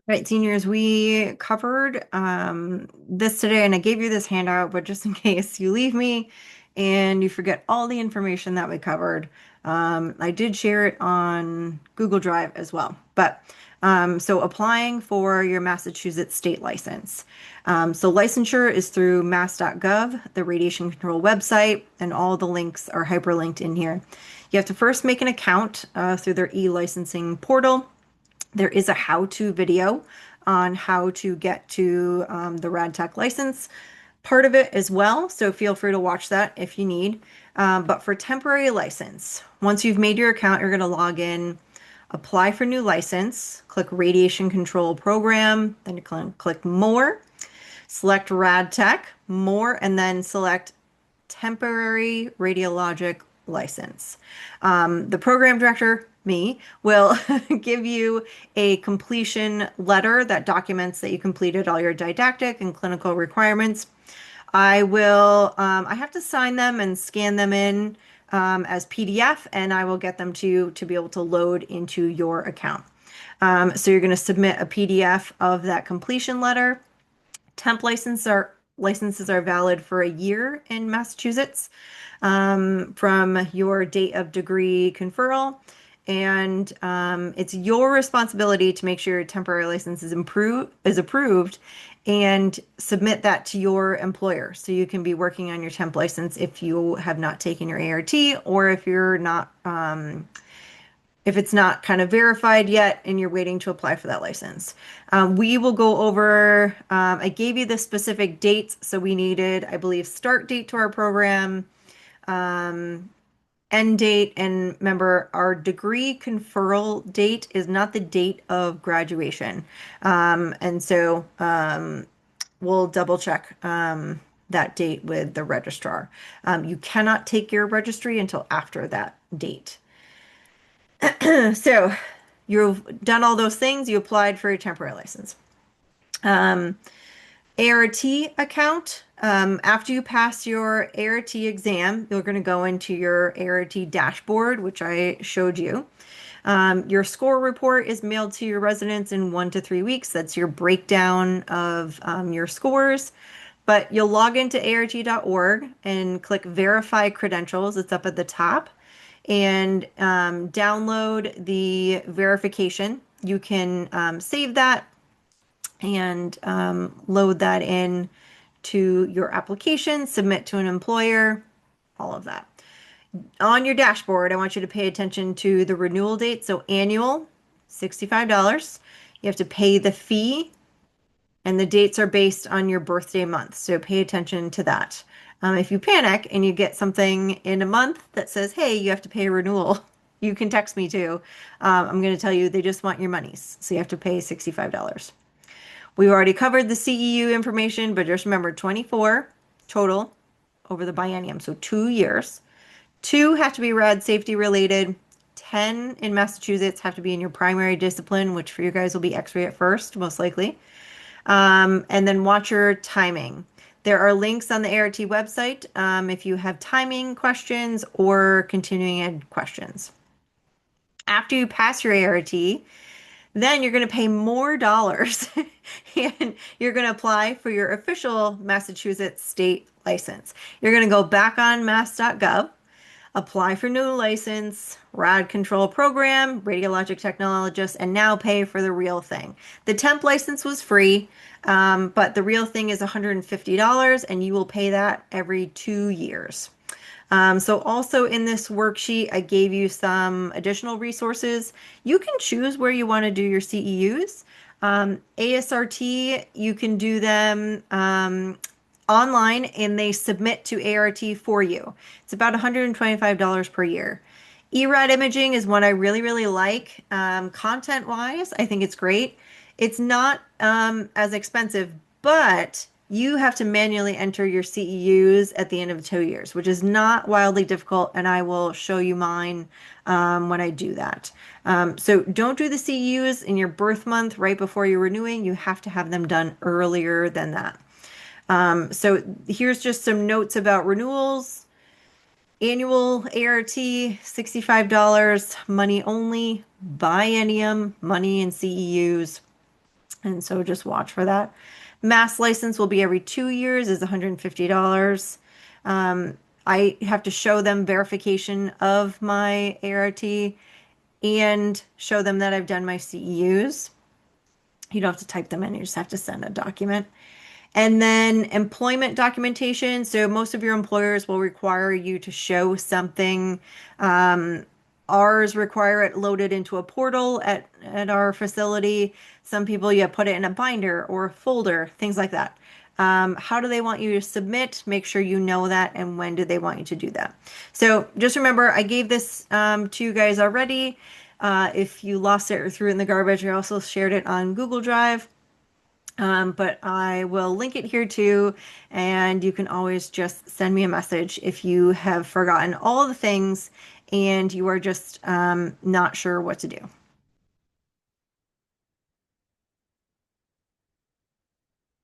Right, seniors, we covered this today, and I gave you this handout, but just in case you leave me and you forget all the information that we covered, I did share it on Google Drive as well. But so applying for your Massachusetts state license. So licensure is through mass.gov, the radiation control website, and all the links are hyperlinked in here. You have to first make an account through their e-licensing portal. There is a how-to video on how to get to the RadTech license part of it as well. So feel free to watch that if you need. But for temporary license, once you've made your account, you're going to log in, apply for new license, click radiation control program, then you click more, select RadTech, more, and then select temporary radiologic license. The program director, me, will give you a completion letter that documents that you completed all your didactic and clinical requirements. I have to sign them and scan them in as PDF, and I will get them to you to be able to load into your account. So you're going to submit a PDF of that completion letter. Temp licenses are valid for a year in Massachusetts from your date of degree conferral. And it's your responsibility to make sure your temporary license is approved and submit that to your employer. So you can be working on your temp license if you have not taken your ART or if it's not kind of verified yet and you're waiting to apply for that license. We will go over, I gave you the specific dates. So we needed, I believe, start date to our program, end date, and remember our degree conferral date is not the date of graduation. And so we'll double check that date with the registrar. You cannot take your registry until after that date. So you've done all those things. You applied for your temporary license. ARRT account. After you pass your ARRT exam, you're going to go into your ARRT dashboard, which I showed you. Your score report is mailed to your residents in 1 to 3 weeks. That's your breakdown of your scores. But you'll log into ARRT.org and click Verify Credentials. It's up at the top. And download the verification. You can save that and load that in to your application, submit to an employer, all of that. On your dashboard, I want you to pay attention to the renewal date. So annual, $65. You have to pay the fee, and the dates are based on your birthday month. So pay attention to that. If you panic and you get something in a month that says, hey, you have to pay a renewal, you can text me too. I'm going to tell you they just want your monies. So you have to pay $65. We've already covered the CEU information, but just remember 24 total over the biennium, so 2 years. 2 have to be rad safety related. 10 in Massachusetts have to be in your primary discipline, which for you guys will be X-ray at first, most likely. And then watch your timing. There are links on the ARRT website if you have timing questions or continuing ed questions. After you pass your ARRT, then you're going to pay more dollars and you're going to apply for your official Massachusetts state license. You're going to go back on mass.gov, apply for new license, rad control program, radiologic technologist, and now pay for the real thing. The temp license was free, but the real thing is $150 and you will pay that every 2 years. So also in this worksheet, I gave you some additional resources. You can choose where you want to do your CEUs. ASRT, you can do them online and they submit to ARRT for you. It's about $125 per year. eRAD imaging is one I really, really like. Content-wise, I think it's great. It's not as expensive, but you have to manually enter your CEUs at the end of 2 years, which is not wildly difficult, and I will show you mine when I do that. So don't do the CEUs in your birth month right before you're renewing. You have to have them done earlier than that. So here's just some notes about renewals. Annual ARRT, $65, money only, biennium, money in CEUs. And so just watch for that. Mass license will be every 2 years, is $150. Um, I have to show them verification of my ART and show them that I've done my CEUs. You don't have to type them in, you just have to send a document. And then employment documentation. So most of your employers will require you to show something. Um, Ours require it loaded into a portal at our facility. Some people, you put it in a binder or a folder, things like that. How do they want you to submit? Make sure you know that, and when do they want you to do that? So just remember, I gave this to you guys already. If you lost it or threw it in the garbage, I also shared it on Google Drive. But I will link it here too, and you can always just send me a message if you have forgotten all the things and you are just not sure what to do.